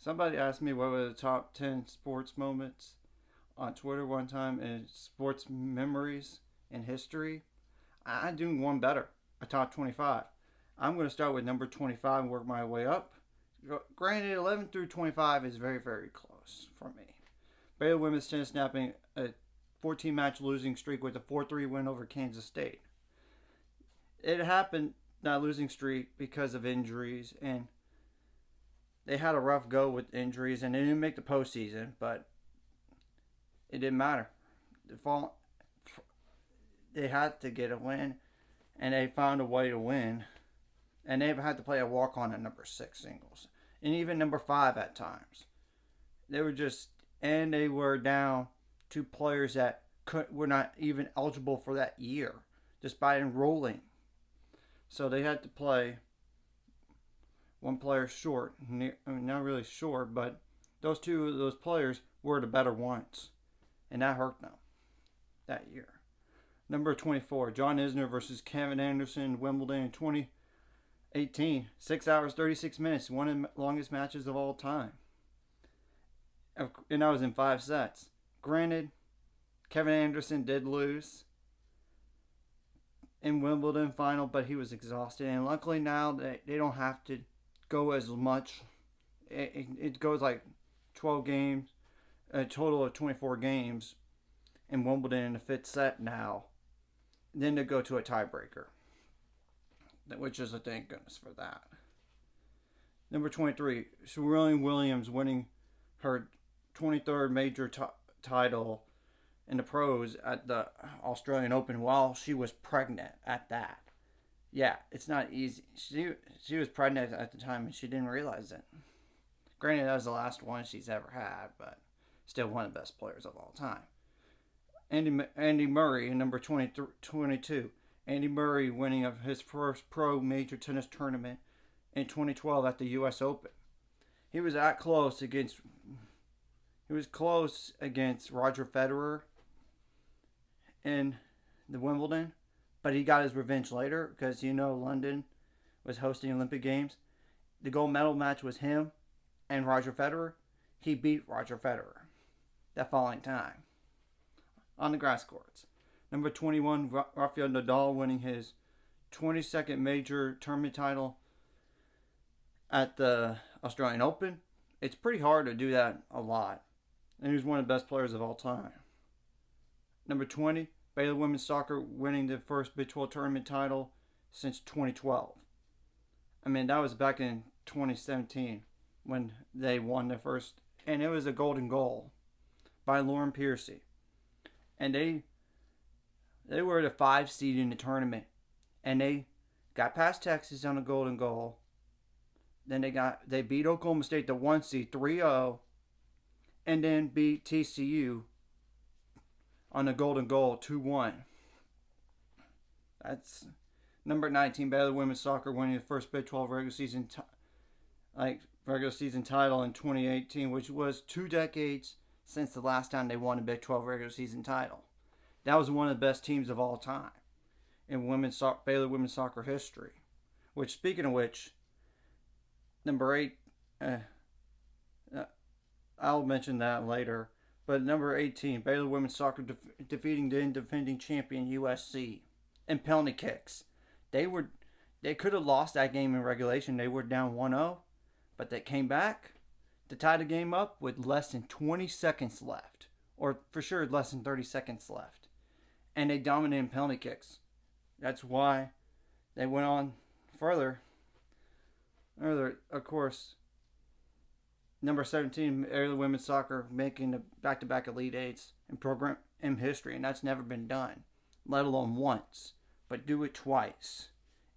Somebody asked me what were the top 10 sports moments on Twitter one time and sports memories in history. I'm doing one better, a top 25. I'm going to start with number 25 and work my way up. Granted, 11 through 25 is very, very close for me. Baylor women's tennis snapping a 14-match losing streak with a 4-3 win over Kansas State. It happened, that losing streak, because of injuries, and they had a rough go with injuries, and they didn't make the postseason, but it didn't matter. They had to get a win, and they found a way to win, and they had to play a walk-on at number 6 singles, and even number 5 at times. They were down 2 players that were not even eligible for that year, despite enrolling. So they had to play one player short. Not really short, but those 2 of those players were the better ones. And that hurt them that year. Number 24, John Isner versus Kevin Anderson, Wimbledon in 2018. 6 hours, 36 minutes. One of the longest matches of all time. And that was in 5 sets. Granted, Kevin Anderson did lose in Wimbledon final, but he was exhausted. And luckily now they don't have to go as much. It goes like 12 games, a total of 24 games in Wimbledon in the 5th set now. Then to go to a tiebreaker, which is a thank goodness for that. Number 23, Serena Williams winning her 23rd major title in the pros at the Australian Open while she was pregnant at that. Yeah, it's not easy. She was pregnant at the time and she didn't realize it. Granted, that was the last one she's ever had, but still one of the best players of all time. Andy Murray, number 22. Andy Murray winning of his first pro major tennis tournament in 2012 at the U.S. Open. He was close against Roger Federer in the Wimbledon, but he got his revenge later because London was hosting Olympic Games. The gold medal match was him and Roger Federer. He beat Roger Federer that following time on the grass courts. Number 21, Rafael Nadal winning his 22nd major tournament title at the Australian Open. It's pretty hard to do that a lot. And he was one of the best players of all time. Number 20, Baylor women's soccer winning the first Big 12 tournament title since 2012. I mean, that was back in 2017 when they won their first, and it was a golden goal by Lauren Piercy. And they were the 5 seed in the tournament, and they got past Texas on a golden goal. Then they beat Oklahoma State, the 1 seed, 3-0, and then beat TCU on a golden goal, 2-1. That's number 19, Baylor women's soccer winning the first Big 12 regular season title in 2018, which was 2 decades since the last time they won a Big 12 regular season title. That was one of the best teams of all time in Baylor women's soccer history. Which, speaking of which, number 8, I'll mention that later. But number 18, Baylor women's soccer defeating the defending champion USC in penalty kicks. They could have lost that game in regulation. They were down 1-0, but they came back to tie the game up with less than 20 seconds left, or for sure less than 30 seconds left, and they dominated penalty kicks. That's why they went on further. Of course, number 17, Baylor women's soccer making the back-to-back Elite Eights in program history, and that's never been done, let alone once, but do it twice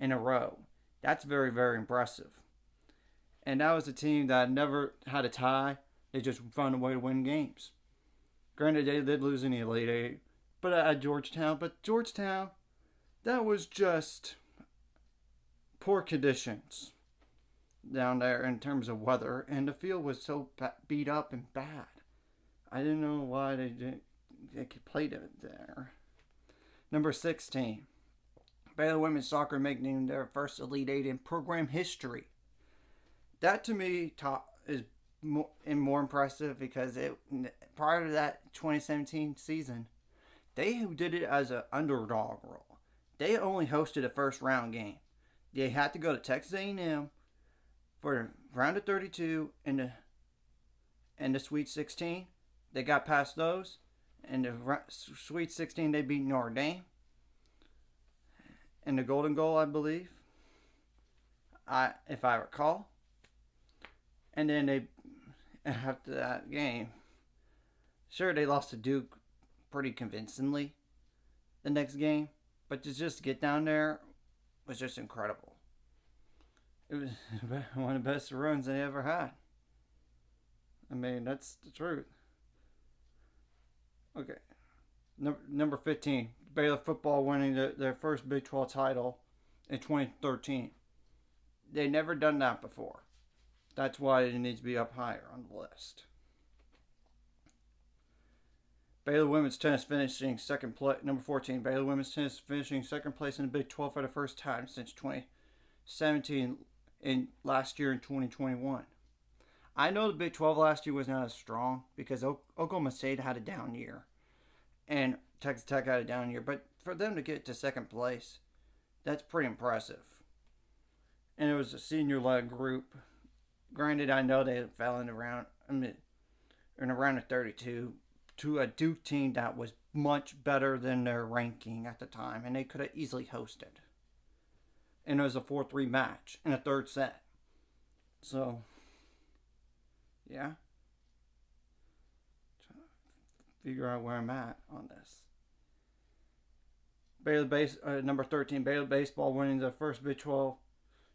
in a row. That's very, very impressive. And that was a team that never had a tie. They just found a way to win games. Granted, they did lose in the Elite Eight, but at Georgetown. But Georgetown, that was just poor conditions down there in terms of weather, and the field was so beat up and bad. I didn't know why they could play it there. Number 16, Baylor women's soccer making their first Elite Eight in program history. That to me is more impressive because prior to that 2017 season, they did it as an underdog role. They only hosted a first round game. They had to go to Texas A&M for round of 32 and the Sweet 16. They got past those. And the Sweet 16, they beat Notre Dame. And the Golden Goal, I believe. If I recall. And then they, after that game, sure, they lost to Duke pretty convincingly the next game. But to just get down there was just incredible. It was one of the best runs they ever had. I mean, that's the truth. Okay. Number 15. Baylor football winning their first Big 12 title in 2013. They never done that before. That's why it needs to be up higher on the list. Baylor women's tennis finishing second place. Number 14. Baylor women's tennis finishing second place in the Big 12 for the first time since 2017 and last year in 2021. I know the Big 12 last year was not as strong because Oklahoma State had a down year and Texas Tech had a down year. But for them to get to second place, that's pretty impressive. And it was a senior-led group. Granted, I know they fell in the round of 32 to a Duke team that was much better than their ranking at the time, and they could have easily hosted. And it was a 4-3 match in a third set. So, yeah. Trying to figure out where I'm at on this. Baylor number 13, Baylor baseball winning the first Big 12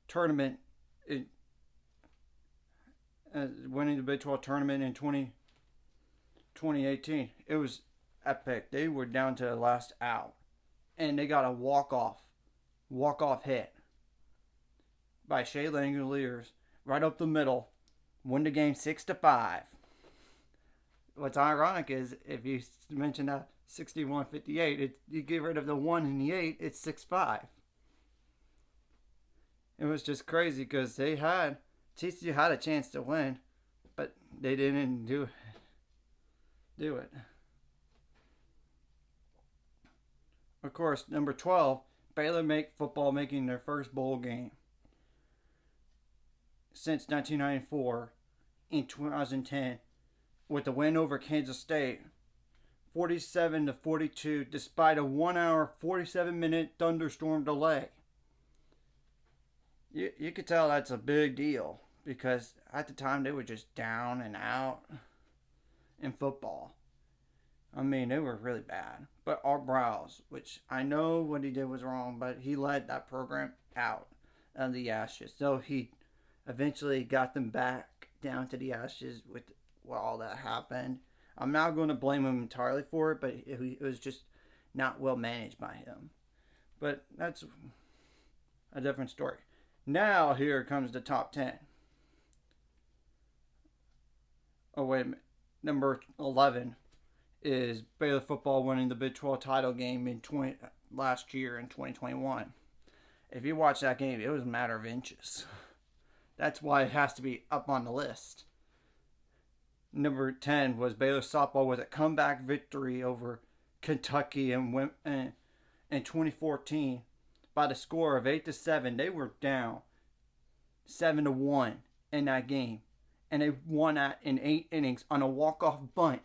tournament, winning the Big 12 tournament in 2018. It was epic. They were down to the last out, and they got a walk-off hit by Shea Langoliers right up the middle, won the game 6-5. What's ironic is if you mention that 61-58, you get rid of the 1 and the 8, it's 6-5. It was just crazy because TCU had a chance to win, but they didn't do it. Of course, number 12, Baylor football making their first bowl game since 1994 in 2010 with the win over Kansas State 47-42 despite a 1 hour 47-minute thunderstorm delay. You could tell that's a big deal because at the time they were just down and out in football. I mean, they were really bad. But Art Browse, which I know what he did was wrong, but he led that program out of the ashes. So he eventually got them back down to the ashes with all that happened. I'm not going to blame him entirely for it, but it was just not well managed by him. But that's a different story. Now here comes the top 10. Oh, wait a minute. Number 11 is Baylor football winning the Big 12 title game last year in 2021. If you watch that game, it was a matter of inches. That's why it has to be up on the list. Number 10 was Baylor softball with a comeback victory over Kentucky in 2014 by the score of 8-7. They were down 7-1 in that game, and they won that in 8 innings on a walk-off bunt.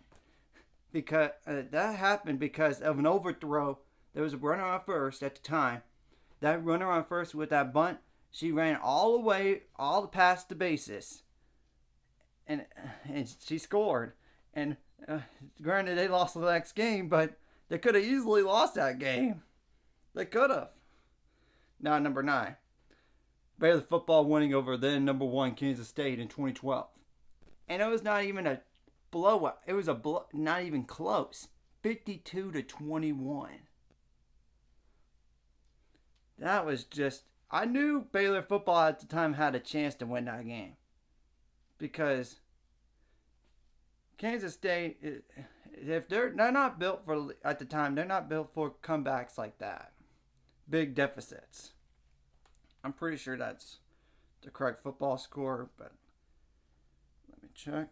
Because that happened because of an overthrow. There was a runner on first at the time. That runner on first with that bunt, she ran all past the bases, and she scored. And granted, they lost the next game, but they could have easily lost that game. They could have. Now, number 9. Baylor football winning over then number 1 Kansas State in 2012. And it was not even a blowout. It was not even close. 52-21. That was just... I knew Baylor football at the time had a chance to win that game. Because Kansas State, if they're not built for... At the time, they're not built for comebacks like that. Big deficits. I'm pretty sure that's the correct football score, but let me check. check.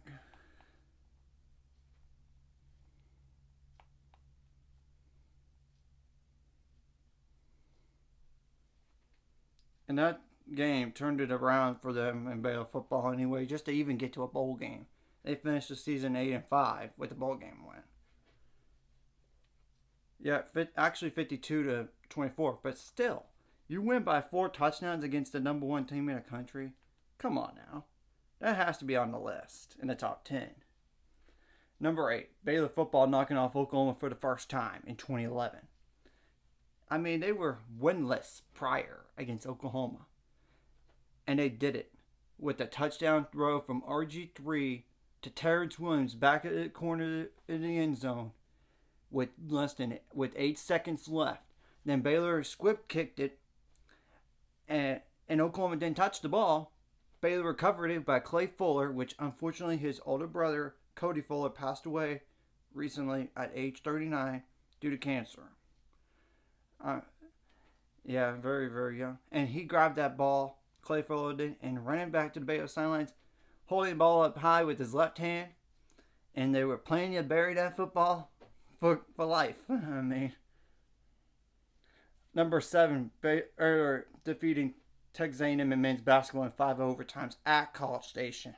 And that game turned it around for them in Baylor football anyway, just to even get to a bowl game. They finished the season 8-5 with the bowl game win. Yeah, actually 52-24, but still, you win by 4 touchdowns against the number 1 team in the country. Come on now, that has to be on the list in the top 10. Number 8, Baylor football knocking off Oklahoma for the first time in 2011. I mean, they were winless prior against Oklahoma, and they did it with a touchdown throw from RG3 to Terrence Williams back at the corner in the end zone with 8 seconds left. Then Baylor squib kicked it, and Oklahoma didn't touch the ball. Baylor recovered it by Clay Fuller, which unfortunately his older brother Cody Fuller passed away recently at age 39 due to cancer. Yeah, very, very young. And he grabbed that ball, Clay Fuller did, and ran back to the Baylor sidelines, holding the ball up high with his left hand. And they were planning to bury that football for life. I mean, number 7, Baylor defeating Texas A&M in men's basketball in 5 overtimes at College Station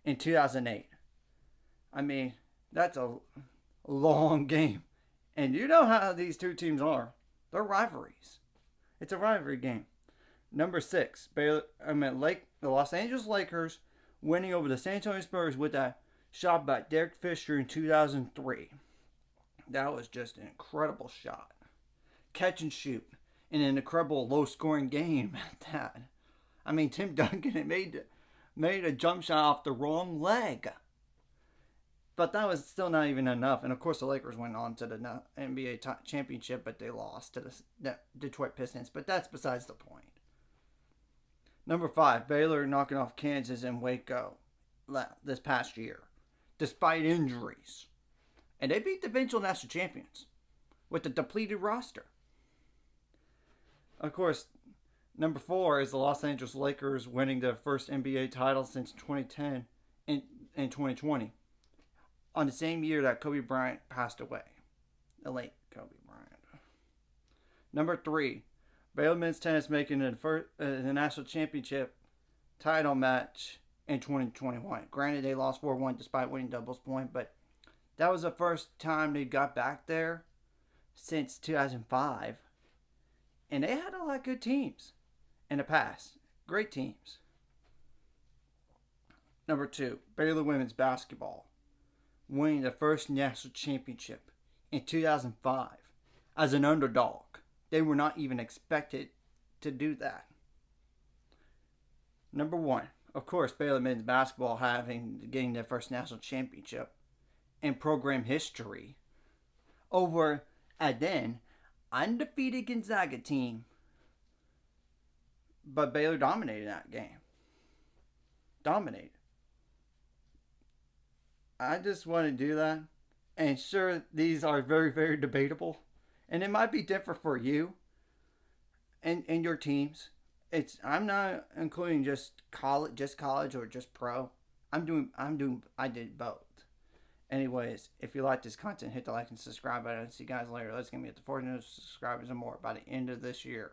in 2008. I mean, that's a long game. And you know how these two teams are. They're rivalries. It's a rivalry game. Number 6, the Los Angeles Lakers winning over the San Antonio Spurs with a shot by Derek Fisher in 2003. That was just an incredible shot. Catch and shoot in an incredible low-scoring game at that. I mean, Tim Duncan made a jump shot off the wrong leg. But that was still not even enough. And, of course, the Lakers went on to the NBA championship, but they lost to the Detroit Pistons. But that's besides the point. Number 5, Baylor knocking off Kansas and Waco this past year, despite injuries. And they beat the eventual national champions with a depleted roster. Of course, number 4 is the Los Angeles Lakers winning their first NBA title since 2010 in 2020. On the same year that Kobe Bryant passed away. The late Kobe Bryant. Number 3, Baylor men's tennis making the national championship title match in 2021. Granted, they lost 4-1 despite winning doubles point, but that was the first time they got back there since 2005. And they had a lot of good teams in the past. Great teams. Number 2, Baylor women's basketball winning the first national championship in 2005 as an underdog. They were not even expected to do that. Number 1, of course, Baylor men's basketball getting their first national championship in program history over a then undefeated Gonzaga team. But Baylor dominated that game. Dominated. I just want to do that. And sure, these are very, very debatable. And it might be different for you and your teams. I'm not including just college or just pro. I did both. Anyways, if you like this content, hit the like and subscribe button. See you guys later. Let's get me at the 400 subscribers and more by the end of this year.